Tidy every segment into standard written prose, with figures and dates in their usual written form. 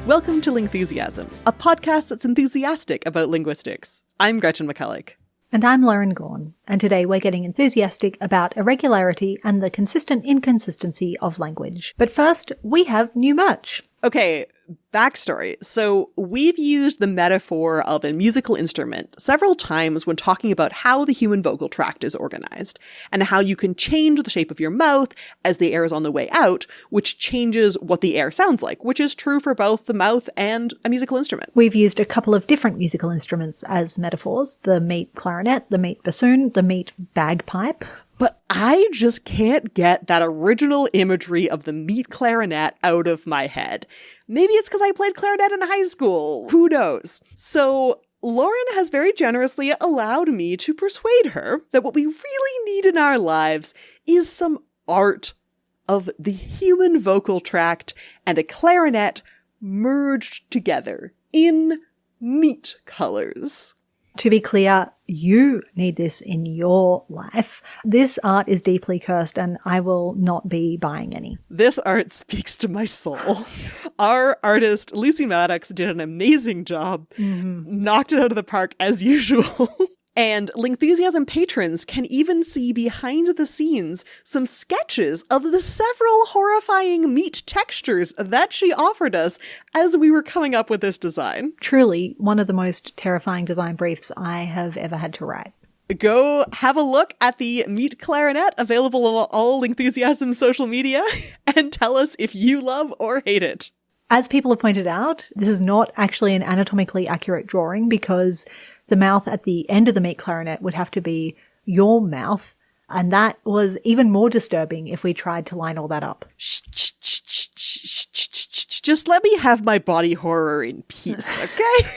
Welcome to Lingthusiasm, a podcast that's enthusiastic about linguistics. I'm Gretchen McCulloch. And I'm Lauren Gawne, and today we're getting enthusiastic about irregularity and the consistent inconsistency of language. But first, we have new merch. Okay, backstory. So we've used the metaphor of a musical instrument several times when talking about how the human vocal tract is organized and how you can change the shape of your mouth as the air is on the way out, which changes what the air sounds like, which is true for both the mouth and a musical instrument. We've used a couple of different musical instruments as metaphors: the meat clarinet, the meat bassoon, the meat bagpipe. But I just can't get that original imagery of the meat clarinet out of my head. Maybe it's because I played clarinet in high school. Who knows? So Lauren has very generously allowed me to persuade her that what we really need in our lives is some art of the human vocal tract and a clarinet merged together in meat colors. To be clear, you need this in your life. This art is deeply cursed and I will not be buying any. This art speaks to my soul. Our artist, Lucy Maddox, did an amazing job. Knocked it out of the park as usual. And Lingthusiasm patrons can even see behind the scenes some sketches of the several horrifying meat textures that she offered us as we were coming up with this design. Truly one of the most terrifying design briefs I have ever had to write. Go have a look at the meat clarinet available on all Lingthusiasm social media and tell us if you love or hate it. As people have pointed out, this is not actually an anatomically accurate drawing because the mouth at the end of the meat clarinet would have to be your mouth, and that was even more disturbing if we tried to line all that up. Just let me have my body horror in peace, okay?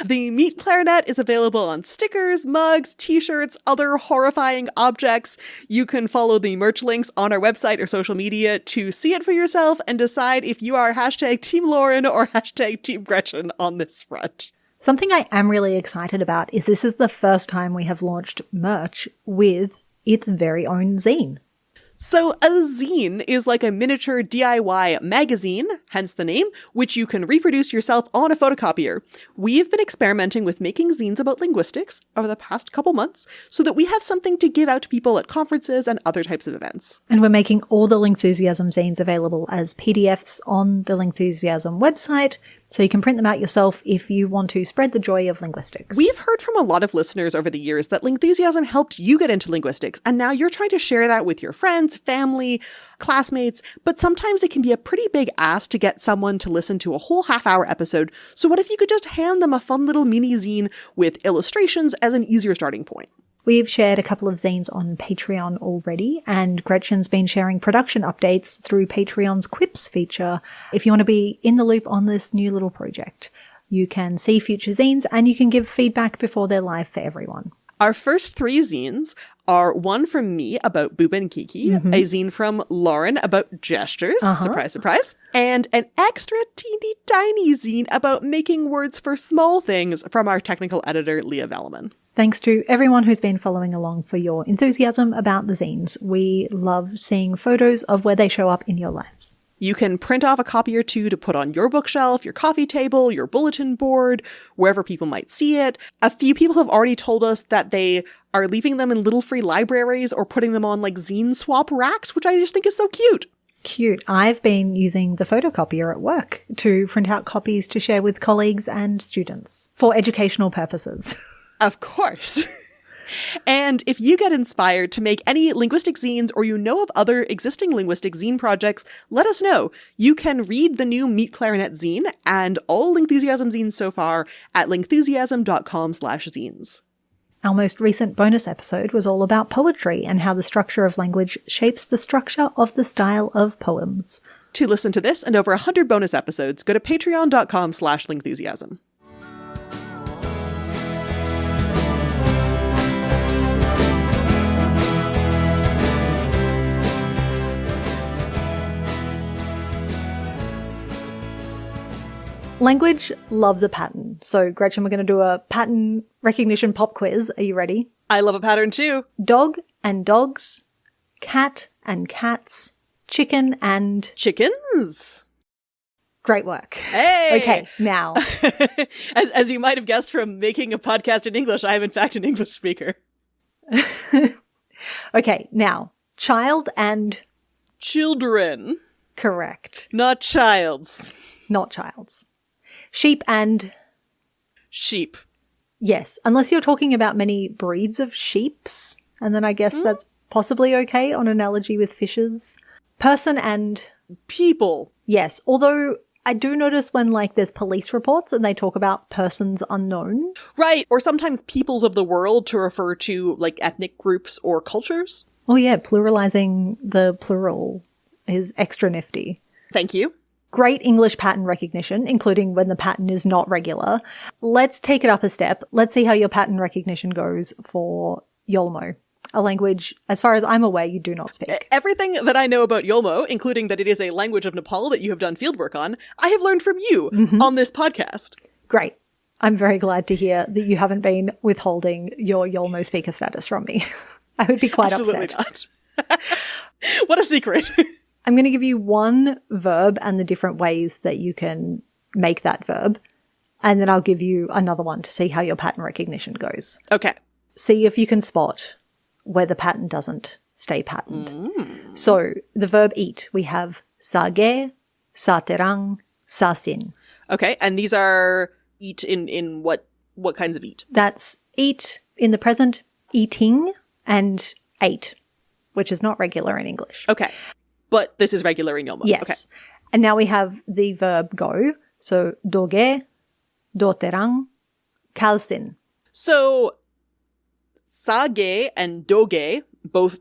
The meat clarinet is available on stickers, mugs, t-shirts, other horrifying objects. You can follow the merch links on our website or social media to see it for yourself and decide if you are hashtag Team Lauren or hashtag Team Gretchen on this front. Something I am really excited about is this is the first time we have launched merch with its very own zine. So a zine is like a miniature DIY magazine, hence the name, which you can reproduce yourself on a photocopier. We've been experimenting with making zines about linguistics over the past couple months so that we have something to give out to people at conferences and other types of events. And we're making all the Lingthusiasm zines available as PDFs on the Lingthusiasm website, so you can print them out yourself if you want to spread the joy of linguistics. We've heard from a lot of listeners over the years that Lingthusiasm helped you get into linguistics, and now you're trying to share that with your friends, family, classmates, but sometimes it can be a pretty big ask to get someone to listen to a whole half-hour episode, so what if you could just hand them a fun little mini zine with illustrations as an easier starting point? We've shared a couple of zines on Patreon already, and Gretchen's been sharing production updates through Patreon's Quips feature. If you want to be in the loop on this new little project, you can see future zines and you can give feedback before they're live for everyone. Our first three zines are one from me about Booba and Kiki, a zine from Lauren about gestures, surprise, surprise, and an extra teeny tiny zine about making words for small things from our technical editor, Leah Velleman. Thanks to everyone who's been following along for your enthusiasm about the zines. We love seeing photos of where they show up in your lives. You can print off a copy or two to put on your bookshelf, your coffee table, your bulletin board, wherever people might see it. A few people have already told us that they are leaving them in little free libraries or putting them on like zine swap racks, which I just think is so cute. Cute. I've been using the photocopier at work to print out copies to share with colleagues and students for educational purposes. Of course. And if you get inspired to make any linguistic zines or you know of other existing linguistic zine projects, let us know. You can read the new Meat Clarinet zine and all Lingthusiasm zines so far at lingthusiasm.com/zines. Our most recent bonus episode was all about poetry and how the structure of language shapes the structure of the style of poems. To listen to this and over 100 bonus episodes, go to patreon.com/lingthusiasm. Language loves a pattern. So, Gretchen, we're going to do a pattern recognition pop quiz. Are you ready? I love a pattern too. Dog and dogs, cat and cats, chicken and... chickens. Great work. Hey! Okay, now. As you might have guessed from making a podcast in English, I am in fact an English speaker. Okay, now. Child and... Children. Correct. Not childs. Not childs. Sheep and... Sheep. Yes, unless you're talking about many breeds of sheeps, and then I guess that's possibly okay on analogy with fishes. Person and... People. Yes, although I do notice when, like, there's police reports and they talk about persons unknown. Right, or sometimes peoples of the world to refer to, like, ethnic groups or cultures. Oh yeah, pluralizing the plural is extra nifty. Thank you. Great English pattern recognition, including when the pattern is not regular. Let's take it up a step. Let's see how your pattern recognition goes for Yolmo, a language, as far as I'm aware, you do not speak. Everything that I know about Yolmo, including that it is a language of Nepal that you have done fieldwork on, I have learned from you on this podcast. Great. I'm very glad to hear that you haven't been withholding your Yolmo speaker status from me. I would be quite Absolutely upset. Not. What a secret. I'm going to give you one verb and the different ways that you can make that verb. And then I'll give you another one to see how your pattern recognition goes. Okay. See if you can spot where the pattern doesn't stay patterned. So the verb eat, we have sage, saterang, sasin. Okay, and these are eat in what kinds of eat? That's eat in the present, eating, and ate, which is not regular in English. Okay. But this is regular in Yolmo. Yes. Okay. And now we have the verb go. So doge, doterang, kalsin. So sage and doge both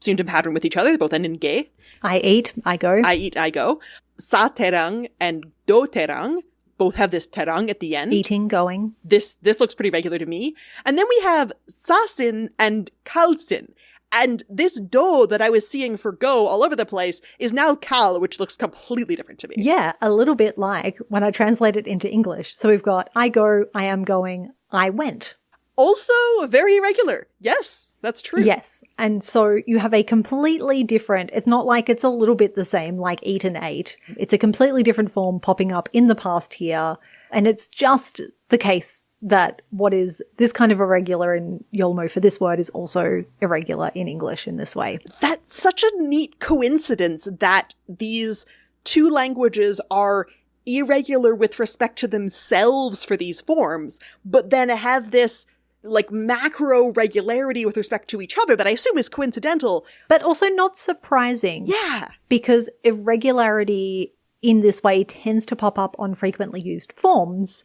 seem to pattern with each other. They both end in ge. I eat, I go. I eat, I go. Saterang and doterang both have this terang at the end. Eating, going. This looks pretty regular to me. And then we have sasin and kalsin. And this do that I was seeing for go all over the place is now kal, which looks completely different to me. Yeah, a little bit like when I translate it into English. So we've got I go, I am going, I went. Also very irregular. Yes, that's true. Yes. And so you have a completely different, it's not like it's a little bit the same like eat and ate. It's a completely different form popping up in the past here. And it's just the case that what is this kind of irregular in Yolmo for this word is also irregular in English in this way. That's such a neat coincidence that these two languages are irregular with respect to themselves for these forms, but then have this like macro regularity with respect to each other that I assume is coincidental. But also not surprising. Yeah. Because irregularity in this way tends to pop up on frequently used forms.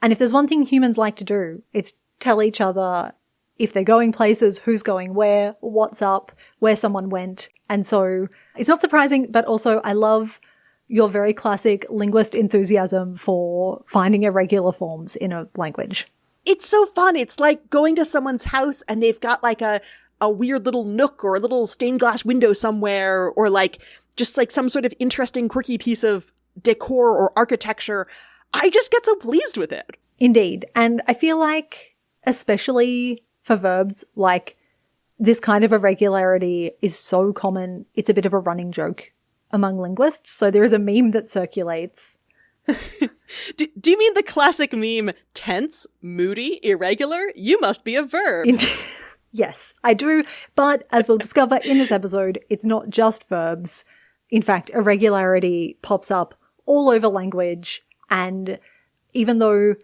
And if there's one thing humans like to do, it's tell each other if they're going places, who's going where, what's up, where someone went. And so it's not surprising, but also I love your very classic linguist enthusiasm for finding irregular forms in a language. It's so fun. It's like going to someone's house and they've got like a weird little nook or a little stained glass window somewhere, or like just like some sort of interesting, quirky piece of decor or architecture. I just get so pleased with it. Indeed. And I feel like, especially for verbs, like this kind of irregularity is so common. It's a bit of a running joke among linguists. So there is a meme that circulates. Do you mean the classic meme, tense, moody, irregular? You must be a verb. Yes, I do. But as we'll discover in this episode, it's not just verbs. In fact, irregularity pops up all over language. And even though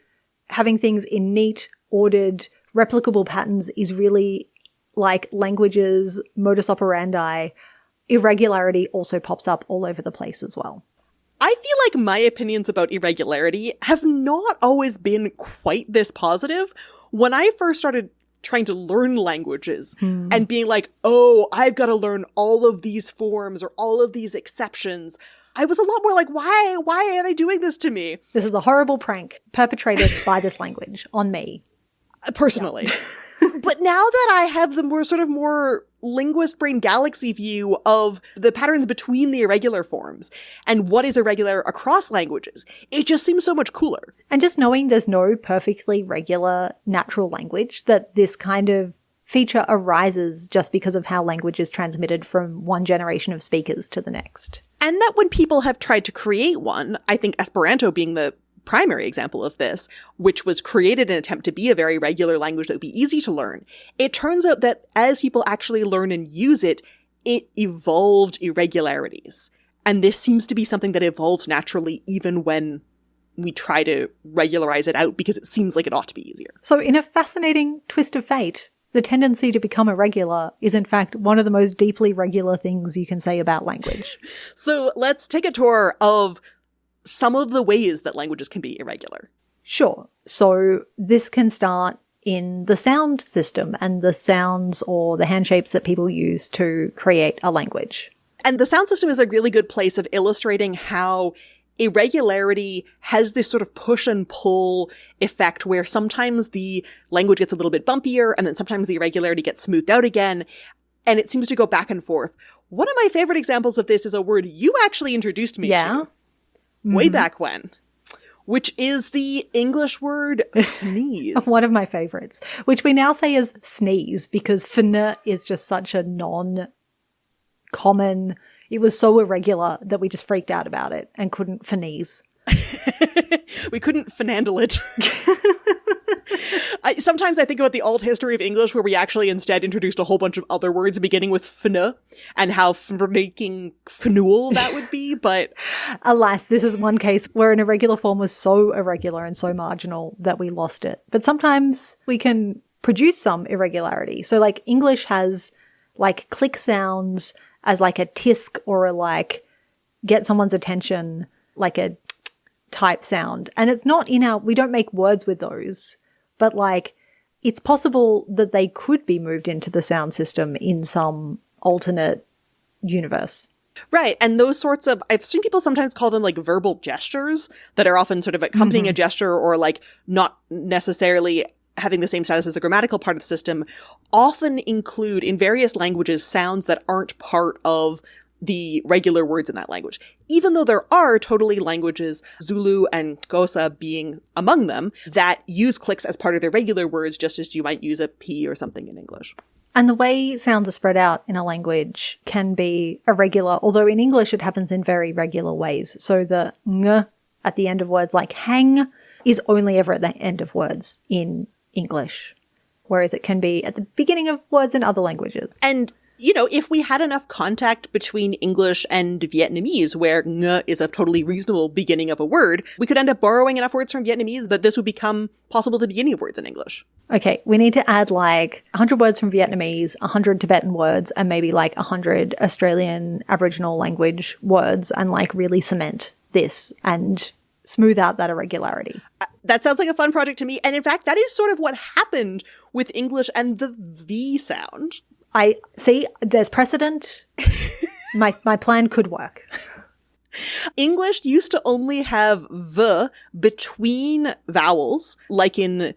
having things in neat, ordered, replicable patterns is really like language's modus operandi, irregularity also pops up all over the place as well. I feel like my opinions about irregularity have not always been quite this positive. When I first started trying to learn languages and being like, oh, I've got to learn all of these forms or all of these exceptions, I was a lot more like, why are they doing this to me? This is a horrible prank perpetrated by this language on me. Personally. But now that I have the more linguist brain galaxy view of the patterns between the irregular forms and what is irregular across languages, it just seems so much cooler. And just knowing there's no perfectly regular natural language, that this kind of feature arises just because of how language is transmitted from one generation of speakers to the next. And that when people have tried to create one, I think Esperanto being the primary example of this, which was created in an attempt to be a very regular language that would be easy to learn, it turns out that as people actually learn and use it, it evolved irregularities. And this seems to be something that evolves naturally even when we try to regularize it out because it seems like it ought to be easier. So in a fascinating twist of fate, the tendency to become irregular is in fact one of the most deeply regular things you can say about language. So let's take a tour of some of the ways that languages can be irregular. Sure. So this can start in the sound system and the sounds or the hand shapes that people use to create a language. And the sound system is a really good place of illustrating how irregularity has this sort of push and pull effect where sometimes the language gets a little bit bumpier and then sometimes the irregularity gets smoothed out again. And it seems to go back and forth. One of my favorite examples of this is a word you actually introduced me to way back when, which is the English word sneeze. One of my favorites, which we now say is sneeze because fn is just such a non-common. It was so irregular that we just freaked out about it and couldn't fneeze. We couldn't finandle it. Sometimes I think about the alt history of English where we actually instead introduced a whole bunch of other words beginning with fn and how making fnul that would be, but alas, this is one case where an irregular form was so irregular and so marginal that we lost it. But sometimes we can produce some irregularity. So like English has like click sounds as like a tisk or a like get someone's attention, like a type sound. And it's not we don't make words with those, but like it's possible that they could be moved into the sound system in some alternate universe. Right. And those sorts of, I've seen people sometimes call them like verbal gestures that are often sort of accompanying a gesture or like not necessarily having the same status as the grammatical part of the system, often include in various languages sounds that aren't part of the regular words in that language. Even though there are totally languages, Zulu and Xhosa being among them, that use clicks as part of their regular words, just as you might use a P or something in English. And the way sounds are spread out in a language can be irregular, although in English it happens in very regular ways. So the ng at the end of words like hang is only ever at the end of words in English, whereas it can be at the beginning of words in other languages. And if we had enough contact between English and Vietnamese, where ng is a totally reasonable beginning of a word, we could end up borrowing enough words from Vietnamese that this would become possible at the beginning of words in English. Okay, we need to add like 100 words from Vietnamese, 100 Tibetan words, and maybe like 100 Australian Aboriginal language words and like really cement this and smooth out that irregularity. That sounds like a fun project to me. And in fact, that is sort of what happened with English and the V sound. I see there's precedent. My plan could work. English used to only have v between vowels, like in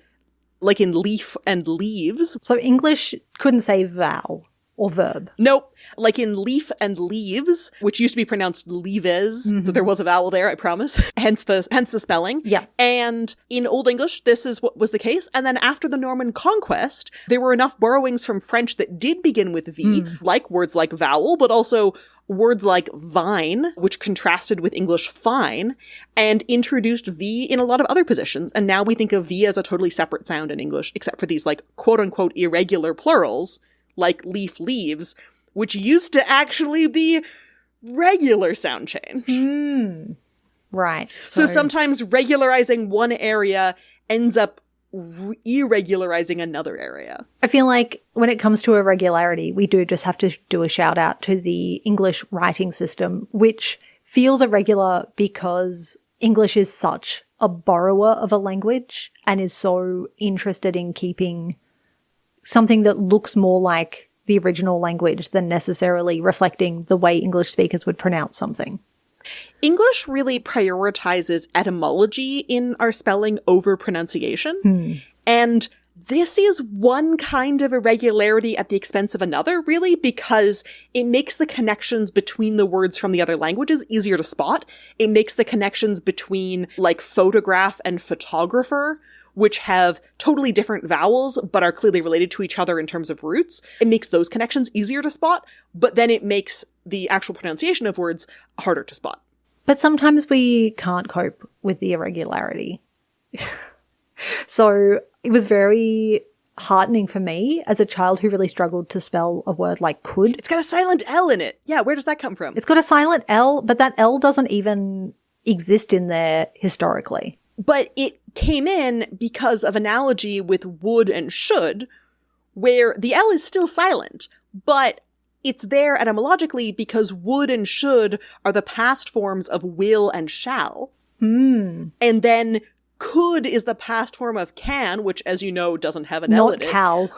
leaf and leaves. So English couldn't say vowel or verb. Nope. Like in leaf and leaves, which used to be pronounced leaves. So there was a vowel there, I promise. Hence the spelling. Yeah. And in Old English, this is what was the case. And then after the Norman Conquest, there were enough borrowings from French that did begin with V, like words like vowel, but also words like vine, which contrasted with English fine, and introduced V in a lot of other positions. And now we think of V as a totally separate sound in English, except for these like quote unquote irregular plurals, like leaf leaves, which used to actually be regular sound change. Right. So sometimes regularizing one area ends up irregularizing another area. I feel like when it comes to irregularity, we do just have to do a shout out to the English writing system, which feels irregular because English is such a borrower of a language and is so interested in keeping something that looks more like the original language than necessarily reflecting the way English speakers would pronounce something. English really prioritizes etymology in our spelling over pronunciation. And this is one kind of irregularity at the expense of another, really, because it makes the connections between the words from the other languages easier to spot. It makes the connections between, like, photograph and photographer, which have totally different vowels but are clearly related to each other in terms of roots. It makes those connections easier to spot, but then it makes the actual pronunciation of words harder to spot. But sometimes we can't cope with the irregularity. So it was very heartening for me as a child who really struggled to spell a word like could. It's got a silent L in it. Yeah, where does that come from? It's got a silent L, but that L doesn't even exist in there historically. But it came in because of analogy with would and should, where the L is still silent, but it's there etymologically because would and should are the past forms of will and shall. And then could is the past form of can, which, as you know, doesn't have an L in it. Not cal.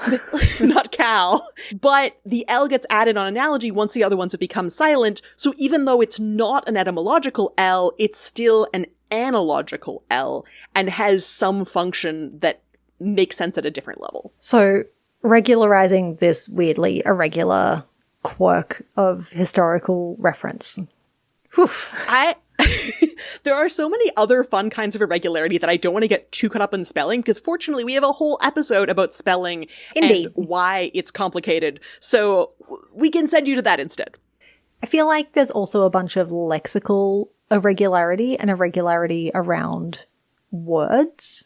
Not cal. But the L gets added on analogy once the other ones have become silent. So even though it's not an etymological L, it's still an analogical L and has some function that makes sense at a different level. So regularizing this weirdly irregular quirk of historical reference. Whew. There are so many other fun kinds of irregularity that I don't want to get too caught up in spelling, because fortunately we have a whole episode about spelling and why it's complicated. So we can send you to that instead. I feel like there's also a bunch of lexical irregularity and irregularity around words.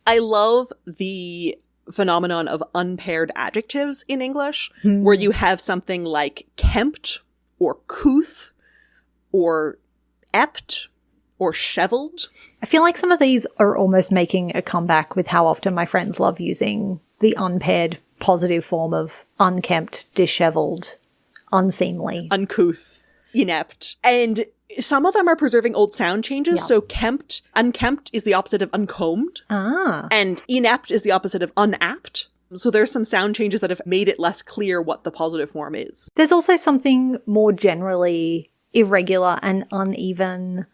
I love the phenomenon of unpaired adjectives in English, where you have something like kempt or couth or ept or sheveled. I feel like some of these are almost making a comeback with how often my friends love using the unpaired positive form of unkempt, disheveled, unseemly, uncouth, inept. And some of them are preserving old sound changes. Yeah. So unkempt is the opposite of uncombed. And inept is the opposite of unapt. So there's some sound changes that have made it less clear what the positive form is. There's also something more generally irregular and uneven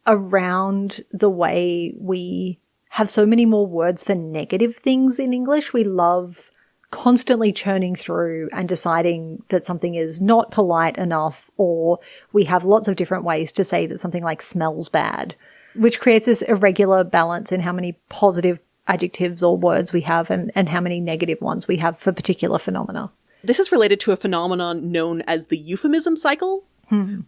around the way we have so many more words for negative things in English. We love constantly churning through and deciding that something is not polite enough, or we have lots of different ways to say that something like smells bad, which creates this irregular balance in how many positive adjectives or words we have and how many negative ones we have for particular phenomena. This is related to a phenomenon known as the euphemism cycle,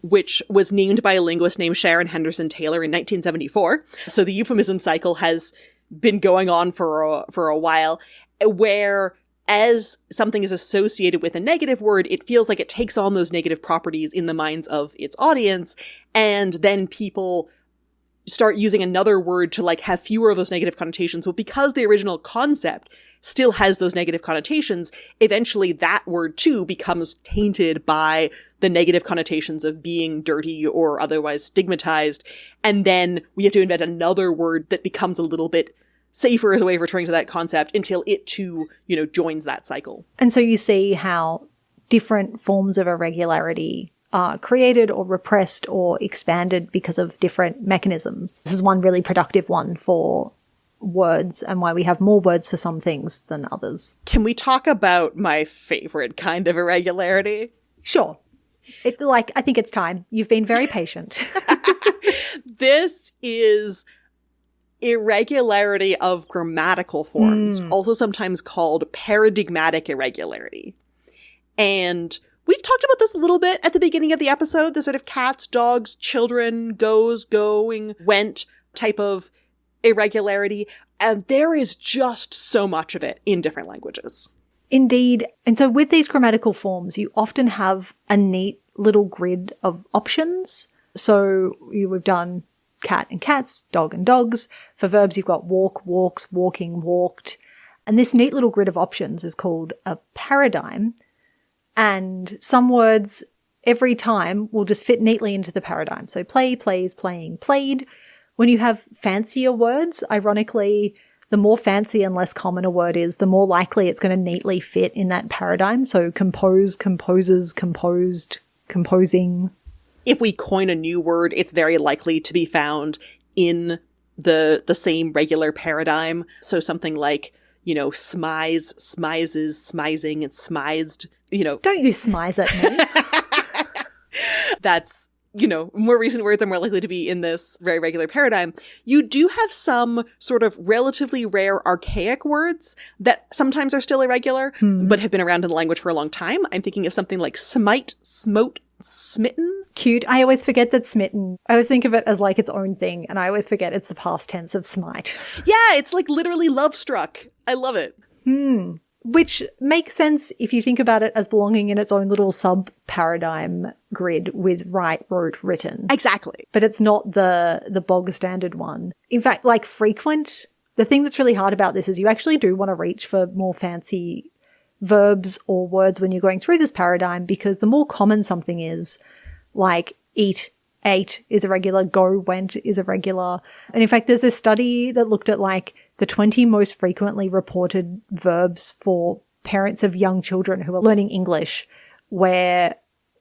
which was named by a linguist named Sharon Henderson Taylor in 1974. So the euphemism cycle has been going on for a while, where as something is associated with a negative word, it feels like it takes on those negative properties in the minds of its audience, and then people start using another word to like have fewer of those negative connotations. But because the original concept still has those negative connotations, eventually that word too becomes tainted by the negative connotations of being dirty or otherwise stigmatized. And then we have to invent another word that becomes a little bit safer as a way of returning to that concept until it too, joins that cycle. And so you see how different forms of irregularity are created or repressed or expanded because of different mechanisms. This is one really productive one for words and why we have more words for some things than others. Can we talk about my favorite kind of irregularity? Sure. I think it's time. You've been very patient. This is irregularity of grammatical forms, also sometimes called paradigmatic irregularity. And we talked about this a little bit at the beginning of the episode, the sort of cats, dogs, children, goes, going, went type of irregularity. And there is just so much of it in different languages. Indeed. And so with these grammatical forms, you often have a neat little grid of options. So we've done cat and cats, dog and dogs. For verbs, you've got walk, walks, walking, walked. And this neat little grid of options is called a paradigm. And some words every time will just fit neatly into the paradigm. So play, plays, playing, played. When you have fancier words, ironically, the more fancy and less common a word is, the more likely it's going to neatly fit in that paradigm. So compose, composes, composed, composing. If we coin a new word, it's very likely to be found in the same regular paradigm. So something like, smize, smizes, smizing, and smized, Don't you smize at me. That's more recent words are more likely to be in this very regular paradigm. You do have some sort of relatively rare archaic words that sometimes are still irregular, but have been around in the language for a long time. I'm thinking of something like smite, smote, smitten. Cute. I always forget that smitten. I always think of it as like its own thing, and I always forget it's the past tense of smite. Yeah, it's like literally love struck. I love it. Which makes sense if you think about it as belonging in its own little sub-paradigm grid with write, wrote, written. Exactly. But it's not the bog standard one. In fact, like frequent, the thing that's really hard about this is you actually do want to reach for more fancy verbs or words when you're going through this paradigm, because the more common something is, like eat, ate is irregular, go, went is irregular. And in fact, there's this study that looked at like the 20 most frequently reported verbs for parents of young children who are learning English, where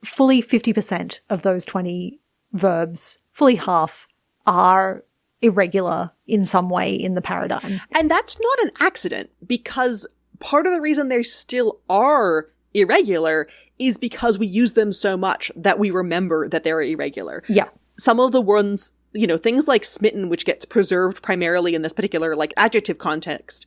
fully 50% of those 20 verbs, fully half, are irregular in some way in the paradigm. And that's not an accident, because part of the reason they still are irregular is because we use them so much that we remember that they're irregular. Yeah. Some of the ones, things like smitten, which gets preserved primarily in this particular like adjective context.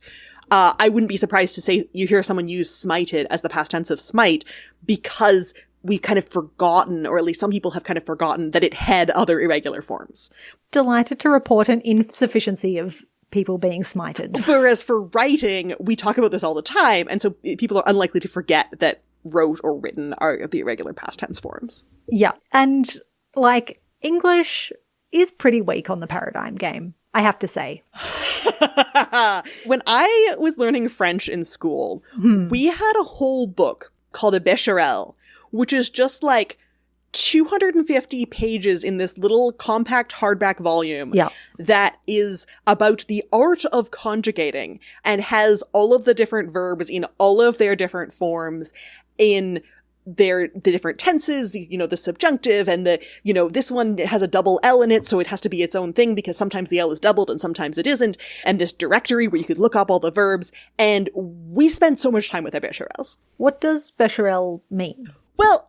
I wouldn't be surprised to say you hear someone use smited as the past tense of smite, because we've kind of forgotten, or at least some people have kind of forgotten, that it had other irregular forms. Delighted to report an insufficiency of people being smited. Whereas for writing, we talk about this all the time, and so people are unlikely to forget that wrote or written are the irregular past tense forms. Yeah. And like English is pretty weak on the paradigm game, I have to say. When I was learning French in school, we had a whole book called a Becherel, which is just like 250 pages in this little compact hardback volume that is about the art of conjugating and has all of the different verbs in all of their different forms, in the different tenses, the subjunctive, and this one has a double L in it, so it has to be its own thing because sometimes the L is doubled and sometimes it isn't, and this directory where you could look up all the verbs, and we spent so much time with our Becherels. What does Becherel mean? Well,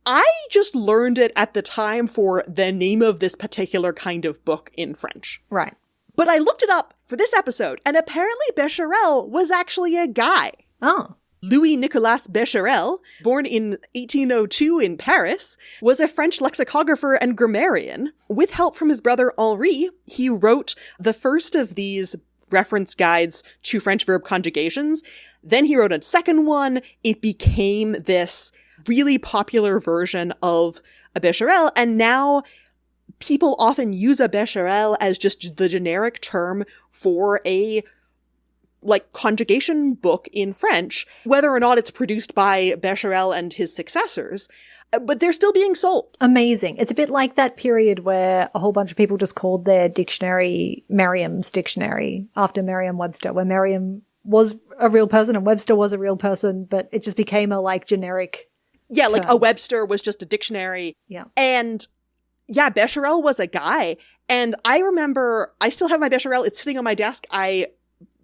I just learned it at the time for the name of this particular kind of book in French. Right. But I looked it up for this episode, and apparently Becherel was actually a guy. Oh. Louis Nicolas Becherel, born in 1802 in Paris, was a French lexicographer and grammarian. With help from his brother Henri, he wrote the first of these reference guides to French verb conjugations. Then he wrote a second one. It became this really popular version of a Becherel, and now people often use a Becherel as just the generic term for a conjugation book in French, whether or not it's produced by Becherel and his successors, but they're still being sold. Amazing. It's a bit like that period where a whole bunch of people just called their dictionary Merriam's dictionary after Merriam-Webster, where Merriam was a real person and Webster was a real person, but it just became a generic term. Like a Webster was just a dictionary. Yeah. And yeah, Becherel was a guy. And I remember, I still have my Becherel. It's sitting on my desk. I'm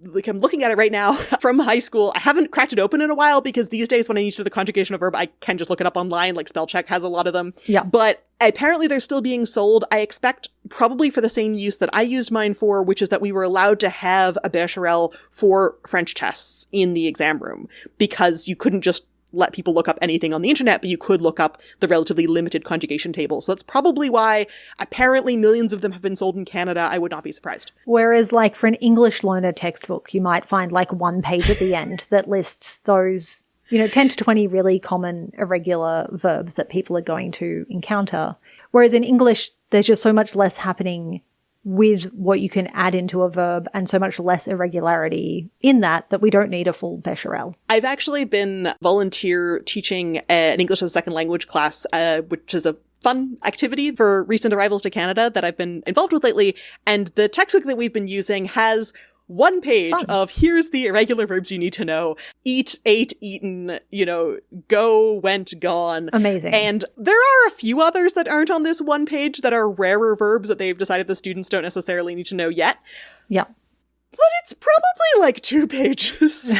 looking at it right now from high school. I haven't cracked it open in a while because these days when I need to do the conjugation of verb, I can just look it up online. Like spell check has a lot of them. Yeah. But apparently they're still being sold. I expect probably for the same use that I used mine for, which is that we were allowed to have a Becherel for French tests in the exam room because you couldn't just let people look up anything on the internet, but you could look up the relatively limited conjugation table. So that's probably why apparently millions of them have been sold in Canada. I would not be surprised. Whereas for an English learner textbook, you might find one page at the end that lists those, 10 to 20 really common irregular verbs that people are going to encounter. Whereas in English, there's just so much less happening with what you can add into a verb and so much less irregularity in that we don't need a full Becherel. I've actually been volunteer teaching an English as a second language class, which is a fun activity for recent arrivals to Canada that I've been involved with lately. And the textbook that we've been using has one page of here's the irregular verbs you need to know. Eat, ate, eaten, go, went, gone. Amazing. And there are a few others that aren't on this one page that are rarer verbs that they've decided the students don't necessarily need to know yet. Yeah. But it's probably 2 pages.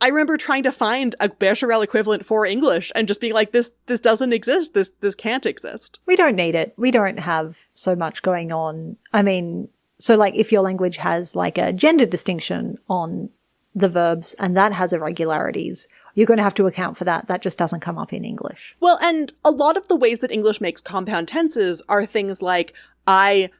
I remember trying to find a Becherel equivalent for English and just being like, this doesn't exist. This can't exist. We don't need it. We don't have so much going on. I mean, so like if your language has like a gender distinction on the verbs and that has irregularities, you're going to have to account for that. That just doesn't come up in English. Well, and a lot of the ways that English makes compound tenses are things like, I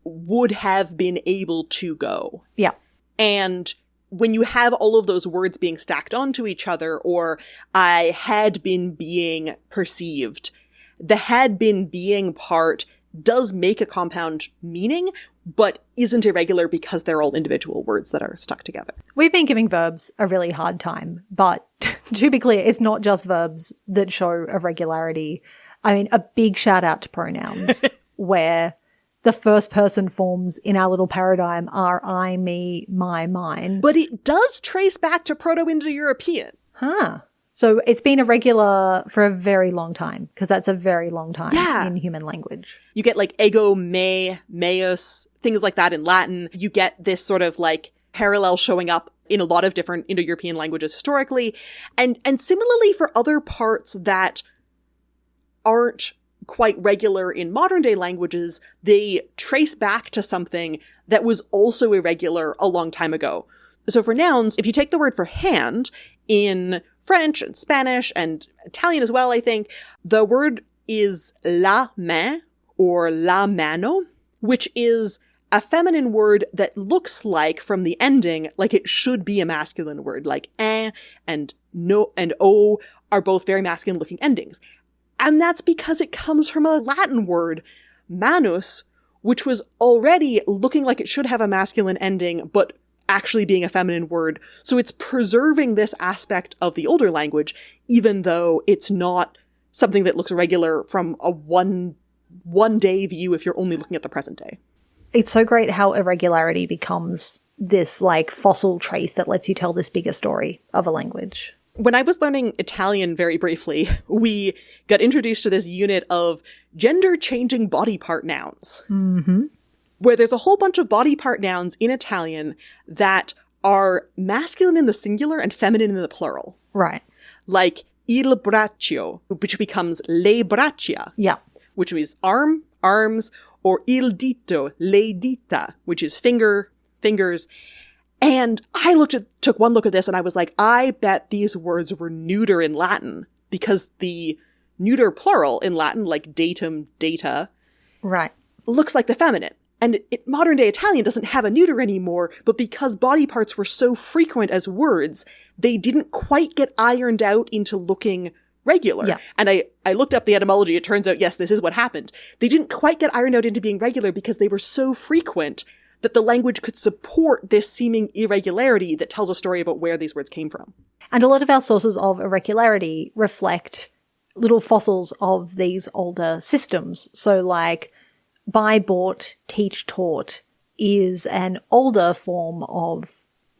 would have been able to go. Yeah. And when you have all of those words being stacked onto each other, or I had been being perceived, the had been being part does make a compound meaning, but isn't irregular because they're all individual words that are stuck together. We've been giving verbs a really hard time, but to be clear, it's not just verbs that show irregularity. I mean, a big shout out to pronouns where the first person forms in our little paradigm are I, me, my, mine. But it does trace back to Proto-Indo-European. Huh. So it's been irregular for a very long time, because that's a very long time in human language. You get like ego, me, meus, things like that in Latin. You get this sort of like parallel showing up in a lot of different Indo-European languages historically. And similarly for other parts that aren't quite regular in modern day languages, they trace back to something that was also irregular a long time ago. So for nouns, if you take the word for hand in French and Spanish and Italian as well, I think, the word is la main or la mano, which is a feminine word that looks like, from the ending, like it should be a masculine word, like un and no and o are both very masculine looking endings. And that's because it comes from a Latin word, manus, which was already looking like it should have a masculine ending, but actually being a feminine word. So it's preserving this aspect of the older language, even though it's not something that looks regular from a one day view if you're only looking at the present day. It's so great how irregularity becomes this like fossil trace that lets you tell this bigger story of a language. When I was learning Italian very briefly, we got introduced to this unit of gender-changing body part nouns. Mm-hmm. Where there's a whole bunch of body part nouns in Italian that are masculine in the singular and feminine in the plural. Right. Like il braccio, which becomes le braccia. Yeah. Which means arm, arms, or il dito, le dita, which is fingers. And I took one look at this and I was like, I bet these words were neuter in Latin, because the neuter plural in Latin, like datum, data, right, looks like the feminine. And modern day Italian doesn't have a neuter anymore, but because body parts were so frequent as words, they didn't quite get ironed out into looking regular. Yeah. And I looked up the etymology. It turns out, yes, this is what happened. They didn't quite get ironed out into being regular because they were so frequent that the language could support this seeming irregularity that tells a story about where these words came from. And a lot of our sources of irregularity reflect little fossils of these older systems. So like buy, bought, teach, taught is an older form of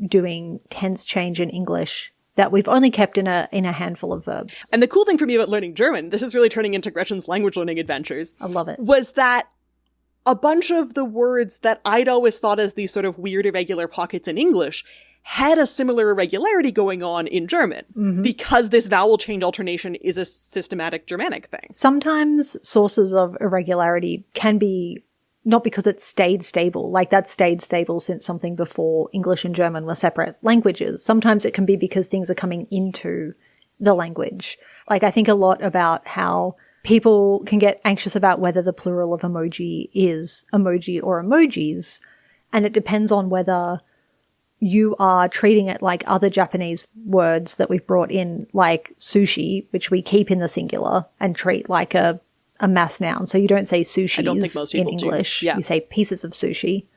doing tense change in English that we've only kept in a handful of verbs. And the cool thing for me about learning German, this is really turning into Gretchen's language learning adventures. I love it. Was that a bunch of the words that I'd always thought as these sort of weird irregular pockets in English had a similar irregularity going on in German, because this vowel change alternation is a systematic Germanic thing. Sometimes sources of irregularity can be not because it stayed stable, like that stayed stable since something before English and German were separate languages. Sometimes it can be because things are coming into the language. Like I think a lot about how people can get anxious about whether the plural of emoji is emoji or emojis. And it depends on whether you are treating it like other Japanese words that we've brought in, like sushi, which we keep in the singular and treat like a mass noun. So you don't say sushi in English. Yeah. You say pieces of sushi.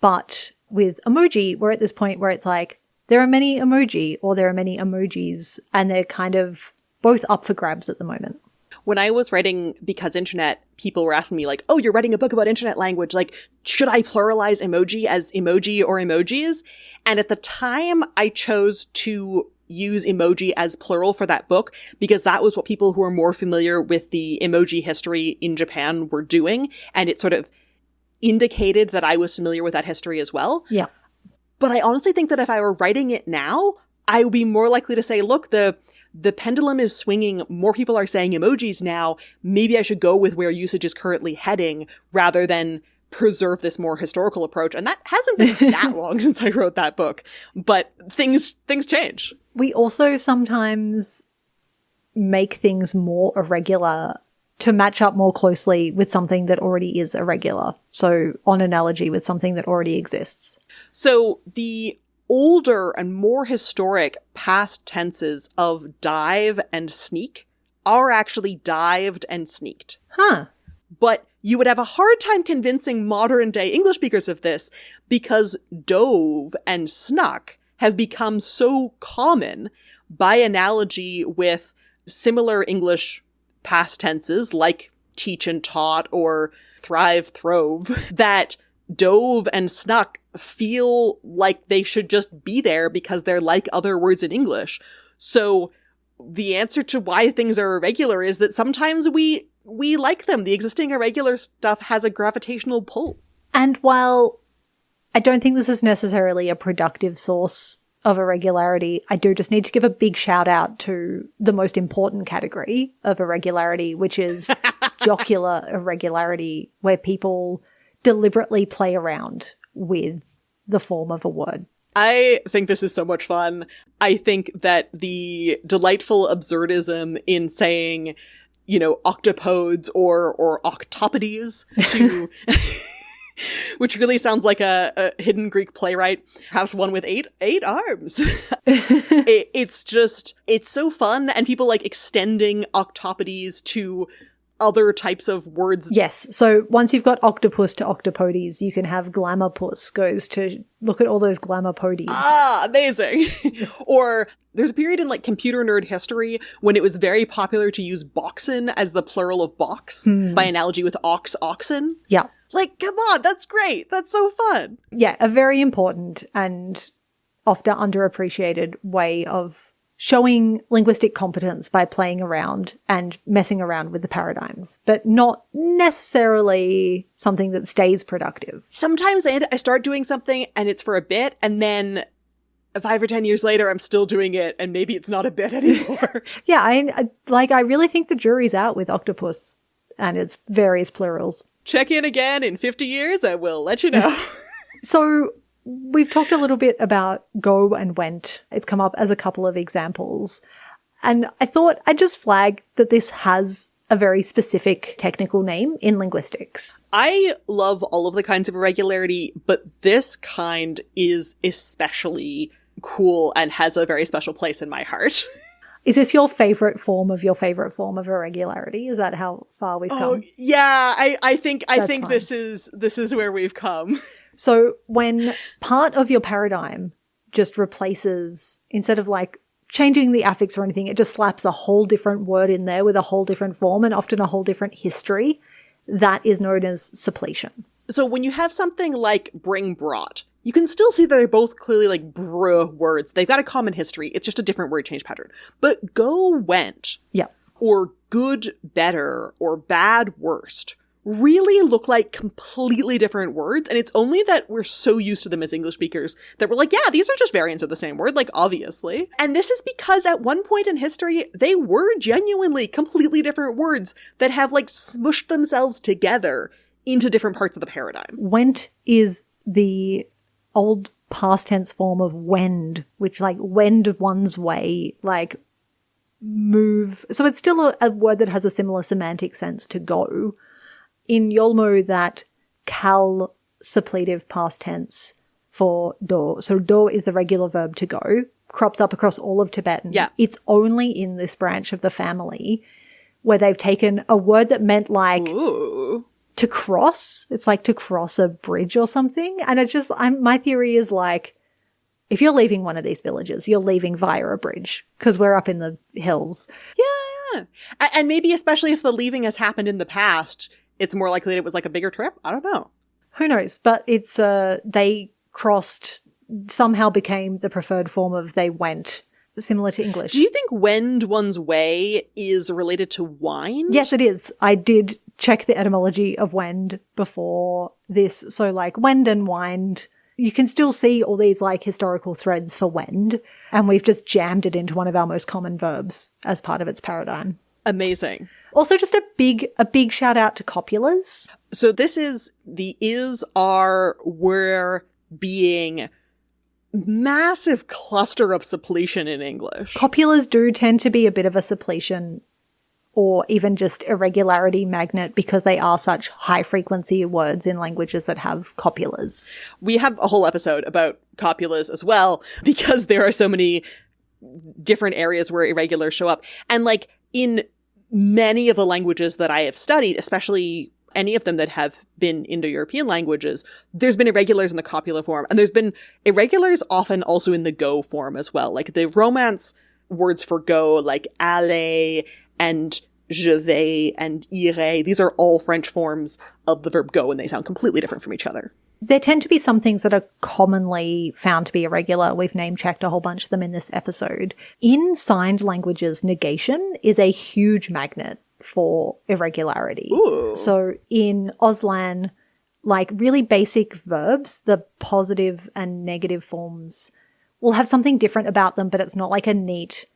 But with emoji, we're at this point where it's like, there are many emoji or there are many emojis, and they're kind of both up for grabs at the moment. When I was writing Because Internet, people were asking me like, oh, you're writing a book about internet language. Like, should I pluralize emoji as emoji or emojis? And at the time, I chose to use emoji as plural for that book because that was what people who are more familiar with the emoji history in Japan were doing. And it sort of indicated that I was familiar with that history as well. Yeah. But I honestly think that if I were writing it now, I would be more likely to say, look, the pendulum is swinging. More people are saying emojis now. Maybe I should go with where usage is currently heading rather than preserve this more historical approach. And that hasn't been that long since I wrote that book. But things change. We also sometimes make things more irregular to match up more closely with something that already is irregular. So on analogy with something that already exists. So the older and more historic past tenses of dive and sneak are actually dived and sneaked. Huh. But you would have a hard time convincing modern day English speakers of this because dove and snuck have become so common by analogy with similar English past tenses like teach and taught or thrive, throve, that dove and snuck feel like they should just be there because they're like other words in English. So the answer to why things are irregular is that sometimes we like them. The existing irregular stuff has a gravitational pull. And while I don't think this is necessarily a productive source of irregularity, I do just need to give a big shout out to the most important category of irregularity, which is jocular irregularity, where people deliberately play around with the form of a word. I think this is so much fun. I think that the delightful absurdism in saying, octopodes or octopodes to, which really sounds like a hidden Greek playwright has one with eight arms. It's so fun. And people like extending octopodes to other types of words. Yes. So once you've got octopus to octopodes, you can have glamourpuss goes to look at all those glamourpodes. Ah, amazing. Or there's a period in like computer nerd history when it was very popular to use boxen as the plural of box by analogy with oxen. Yeah. Like, come on, that's great. That's so fun. Yeah, a very important and often underappreciated way of showing linguistic competence by playing around and messing around with the paradigms, but not necessarily something that stays productive. Sometimes I start doing something and it's for a bit, and then 5 or 10 years later, I'm still doing it, and maybe it's not a bit anymore. Yeah, I really think the jury's out with octopus and its various plurals. Check in again in 50 years, I will let you know. So we've talked a little bit about go and went. It's come up as a couple of examples. And I thought I'd just flag that this has a very specific technical name in linguistics. I love all of the kinds of irregularity, but this kind is especially cool and has a very special place in my heart. Is this your favorite form of irregularity? Is that how far we've come? Yeah, I think fine. this is where we've come. So when part of your paradigm just replaces, instead of like changing the affix or anything, it just slaps a whole different word in there with a whole different form and often a whole different history, that is known as suppletion. So when you have something like bring brought, you can still see that they're both clearly like bruh words. They've got a common history. It's just a different word change pattern. But go went, Yeah. or good better, or bad worst really look like completely different words. And it's only that we're so used to them as English speakers that we're like, yeah, these are just variants of the same word, like obviously. And this is because at one point in history, they were genuinely completely different words that have like smushed themselves together into different parts of the paradigm. Went is the old past tense form of wend, which like wend one's way, like move. So it's still a word that has a similar semantic sense to go. In Yolmo, that cal suppletive past tense for do. So do is the regular verb to go, crops up across all of Tibetan. Yeah. It's only in this branch of the family where they've taken a word that meant like Ooh. to cross. It's like to cross a bridge or something. And it's just, my theory is like, if you're leaving one of these villages, you're leaving via a bridge because we're up in the hills. Yeah. And maybe especially if the leaving has happened in the past, it's more likely that it was like a bigger trip. I don't know. Who knows? But it's, they crossed, somehow became the preferred form of they went, similar to English. Do you think wend one's way is related to wine? Yes, it is. I did check the etymology of wend before this. So like wend and wind you can still see all these like historical threads for wend, and we've just jammed it into one of our most common verbs as part of its paradigm. Amazing. Also, just a big shout out to copulars. So this is the is, are, were, being massive cluster of suppletion in English. Copulars do tend to be a bit of a suppletion or even just irregularity magnet because they are such high frequency words in languages that have copulars. We have a whole episode about copulas as well because there are so many different areas where irregulars show up. And like in many of the languages that I have studied, especially any of them that have been Indo-European languages, there's been irregulars in the copula form. And there's been irregulars often also in the go form as well. Like the Romance words for go, like aller and je vais and irai, these are all French forms of the verb go, and they sound completely different from each other. There tend to be some things that are commonly found to be irregular. We've name-checked a whole bunch of them in this episode. In signed languages, negation is a huge magnet for irregularity. Ooh. So in Auslan, like really basic verbs, the positive and negative forms will have something different about them, but it's not like a neat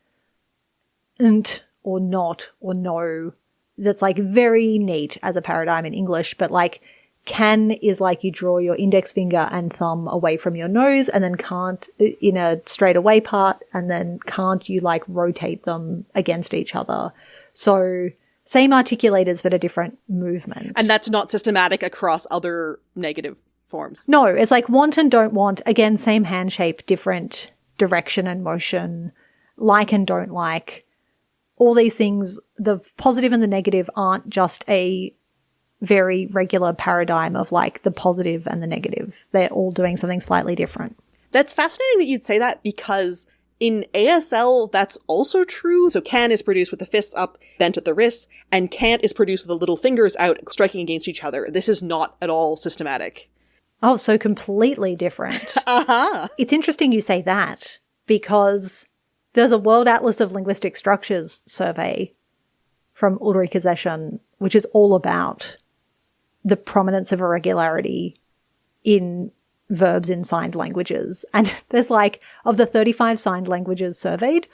nt or not or no that's like very neat as a paradigm in English, but like can is like you draw your index finger and thumb away from your nose and then can't in a straight away part, and then can't you like rotate them against each other. So same articulators but a different movement. And that's not systematic across other negative forms. No, it's like want and don't want. Again, same hand shape, different direction and motion. Like and don't like. All these things, the positive and the negative aren't just a very regular paradigm of like the positive and the negative. They're all doing something slightly different. That's fascinating that you'd say that because in ASL, that's also true. So can is produced with the fists up, bent at the wrists, and can't is produced with the little fingers out, striking against each other. This is not at all systematic. Oh, so completely different. Uh-huh. It's interesting you say that because there's a World Atlas of Linguistic Structures survey from Ulrike Zeschen, which is all about the prominence of irregularity in verbs in signed languages. And there's like, of the 35 signed languages surveyed,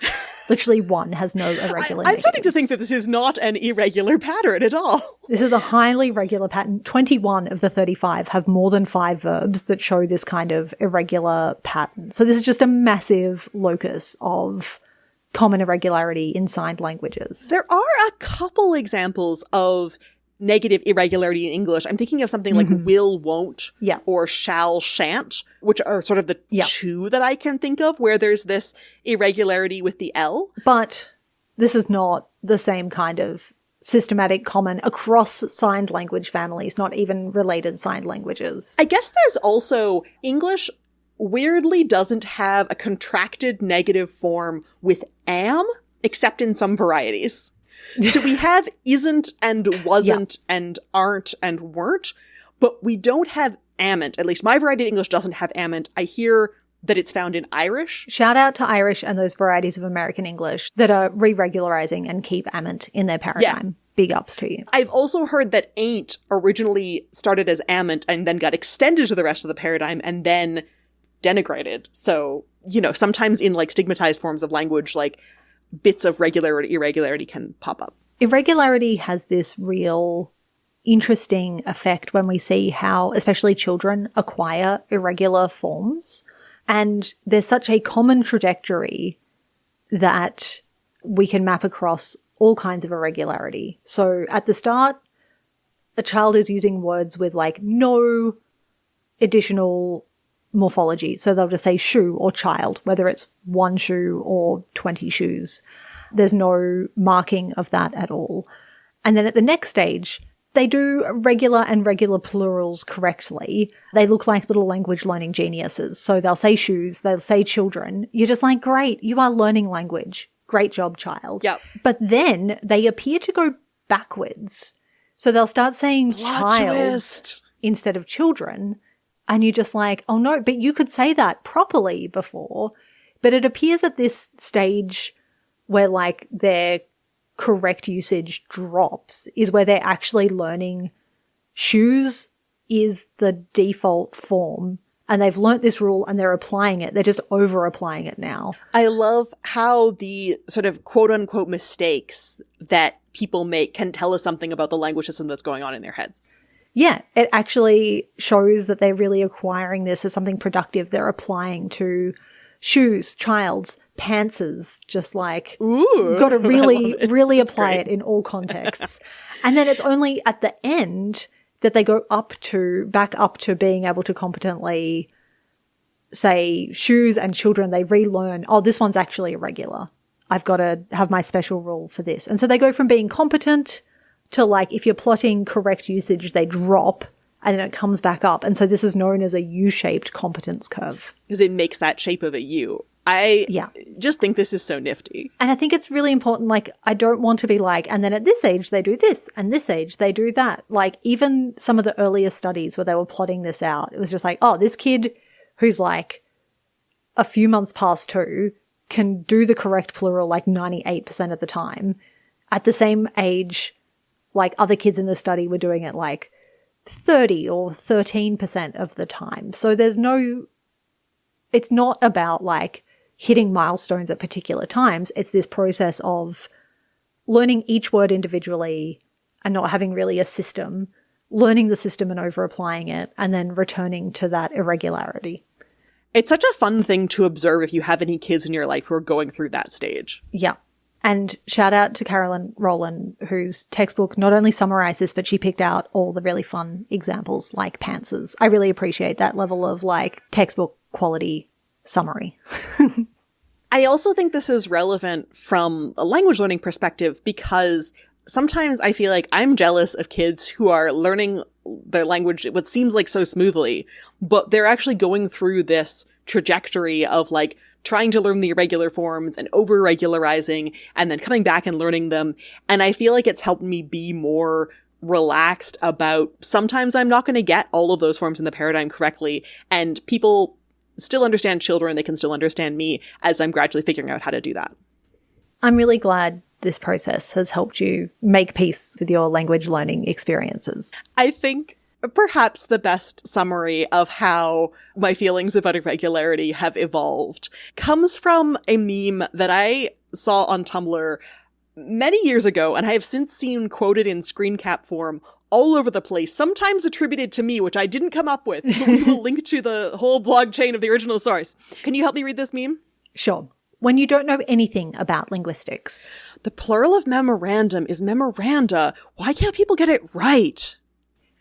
literally one has no irregular I'm starting to negatives. think that this is not an irregular pattern at all. This is a highly regular pattern. 21 of the 35 have more than 5 verbs that show this kind of irregular pattern. So this is just a massive locus of common irregularity in signed languages. There are a couple examples of negative irregularity in English. I'm thinking of something like will, won't, Yeah. or shall, shan't, which are sort of the Yeah. two that I can think of where there's this irregularity with the L. But this is not the same kind of systematic common across signed language families, not even related signed languages. I guess there's also English weirdly doesn't have a contracted negative form with am, except in some varieties. So we have isn't and wasn't and aren't and weren't, but we don't have amn't. At least my variety of English doesn't have amn't. I hear that it's found in Irish. Shout out to Irish and those varieties of American English that are re-regularizing and keep amn't in their paradigm. Big ups to you. I've also heard that ain't originally started as amn't and then got extended to the rest of the paradigm and then denigrated. So, you know, sometimes in like stigmatized forms of language, like bits of regular or irregularity can pop up. Irregularity has this real interesting effect when we see how, especially children, acquire irregular forms. And there's such a common trajectory that we can map across all kinds of irregularity. So at the start, a child is using words with like no additional morphology. So they'll just say shoe or child, whether it's one shoe or 20 shoes. There's no marking of that at all. And then at the next stage, they do regular and regular plurals correctly. They look like little language learning geniuses. So they'll say shoes, they'll say children. You're just like, great, you are learning language. Great job, child. Yep. But then they appear to go backwards. So they'll start saying Plot child twist. instead of children. And you're just like, oh no, but you could say that properly before. But it appears at this stage where like their correct usage drops is where they're actually learning shoes is the default form and they've learnt this rule and they're applying it. They're just over-applying it now. I love how the sort of quote-unquote mistakes that people make can tell us something about the language system that's going on in their heads. Yeah, it actually shows that they're really acquiring this as something productive. They're applying to shoes, child's, pantses, just like, ooh, got to really, really That's apply great. it in all contexts. And then it's only at the end that they go back up to being able to competently say shoes and children. They relearn, oh, this one's actually irregular. I've got to have my special rule for this. And so they go from being competent to, like, if you're plotting correct usage, they drop and then it comes back up. And so this is known as a U-shaped competence curve. Because it makes that shape of a U. I just think this is so nifty. And I think it's really important. Like, I don't want to be like, and then at this age they do this, and this age they do that. Like, even some of the earlier studies where they were plotting this out, it was just like, oh, this kid who's like a few months past 2 can do the correct plural like 98% of the time. At the same age, like, other kids in the study were doing it like 30 or 13% of the time. So it's not about like hitting milestones at particular times. It's this process of learning each word individually and not having really a system, learning the system and over applying it, and then returning to that irregularity. It's such a fun thing to observe if you have any kids in your life who are going through that stage. Yeah. And shout out to Carolyn Rowland, whose textbook not only summarized this, but she picked out all the really fun examples like pantses. I really appreciate that level of like textbook quality summary. I also think this is relevant from a language learning perspective because sometimes I feel like I'm jealous of kids who are learning their language what seems like so smoothly, but they're actually going through this trajectory of like trying to learn the irregular forms and over-regularizing and then coming back and learning them. And I feel like it's helped me be more relaxed about sometimes I'm not going to get all of those forms in the paradigm correctly, and people still understand children, they can still understand me as I'm gradually figuring out how to do that. I'm really glad this process has helped you make peace with your language learning experiences. I think perhaps the best summary of how my feelings about irregularity have evolved comes from a meme that I saw on Tumblr many years ago, and I have since seen quoted in screen cap form all over the place, sometimes attributed to me, which I didn't come up with, but we will link to the whole blog chain of the original source. Can you help me read this meme? Sure. When you don't know anything about linguistics. The plural of memorandum is memoranda. Why can't people get it right?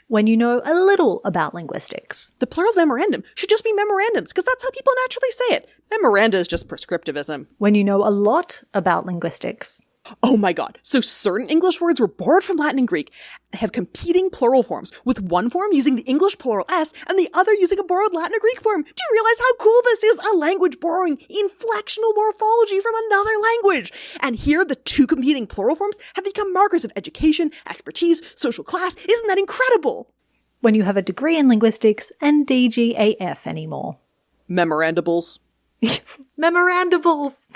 When you know a little about linguistics. The plural of memorandum should just be memorandums, because that's how people naturally say it. Memoranda is just prescriptivism. When you know a lot about linguistics. Oh my god. So certain English words were borrowed from Latin and Greek, have competing plural forms, with one form using the English plural s and the other using a borrowed Latin or Greek form. Do you realize how cool this is? A language borrowing inflectional morphology from another language. And here the two competing plural forms have become markers of education, expertise, social class. Isn't that incredible? When you have a degree in linguistics and DGAF anymore. Memorandables. Memorandables.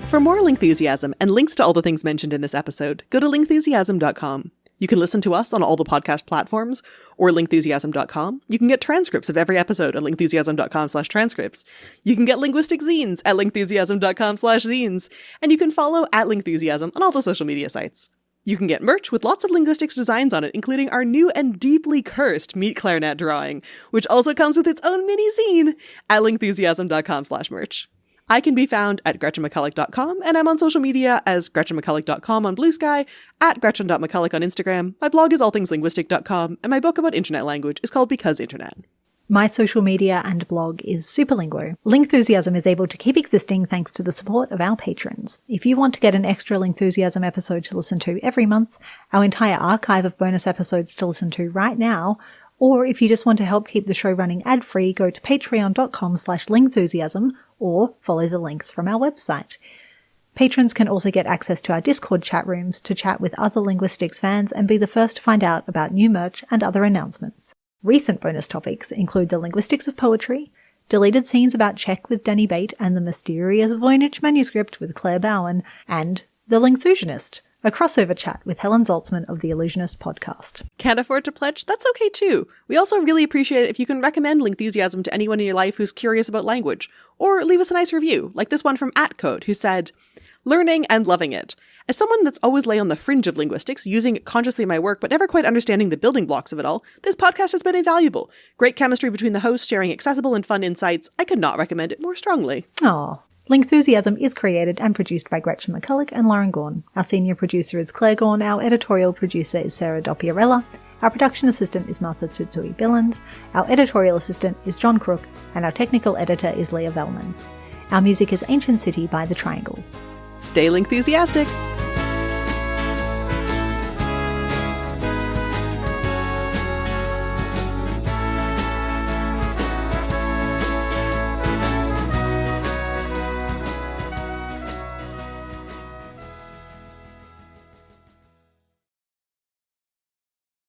For more Lingthusiasm and links to all the things mentioned in this episode, go to lingthusiasm.com. You can listen to us on all the podcast platforms or lingthusiasm.com. You can get transcripts of every episode at lingthusiasm.com/transcripts. You can get linguistic zines at lingthusiasm.com/zines. And you can follow at Lingthusiasm on all the social media sites. You can get merch with lots of linguistics designs on it, including our new and deeply cursed meat clarinet drawing, which also comes with its own mini zine at lingthusiasm.com/merch. I can be found at GretchenMcCulloch.com, and I'm on social media as GretchenMcCulloch.com on Blue Sky, at Gretchen.McCulloch on Instagram. My blog is allthingslinguistic.com, and my book about internet language is called Because Internet. My social media and blog is Superlinguo. Lingthusiasm is able to keep existing thanks to the support of our patrons. If you want to get an extra Lingthusiasm episode to listen to every month, our entire archive of bonus episodes to listen to right now, or if you just want to help keep the show running ad-free, go to patreon.com/lingthusiasm or follow the links from our website. Patrons can also get access to our Discord chat rooms to chat with other linguistics fans and be the first to find out about new merch and other announcements. Recent bonus topics include the linguistics of poetry, deleted scenes about Czech with Danny Bate and the mysterious Voynich manuscript with Claire Bowen, and The Lingthusianist, a crossover chat with Helen Zaltzman of the Illusionist podcast. Can't afford to pledge? That's okay too. We also really appreciate it if you can recommend Lingthusiasm to anyone in your life who's curious about language, or leave us a nice review, like this one from @code, who said, "Learning and loving it. As someone that's always lay on the fringe of linguistics, using it consciously in my work but never quite understanding the building blocks of it all, this podcast has been invaluable. Great chemistry between the hosts, sharing accessible and fun insights. I could not recommend it more strongly." Aww. Lingthusiasm is created and produced by Gretchen McCulloch and Lauren Gawne. Our senior producer is Claire Gawne. Our editorial producer is Sarah Doppiarella. Our production assistant is Martha Tsutsui Billins. Our editorial assistant is John Crook. And our technical editor is Leah Vellman. Our music is Ancient City by The Triangles. Stay Lingthusiastic!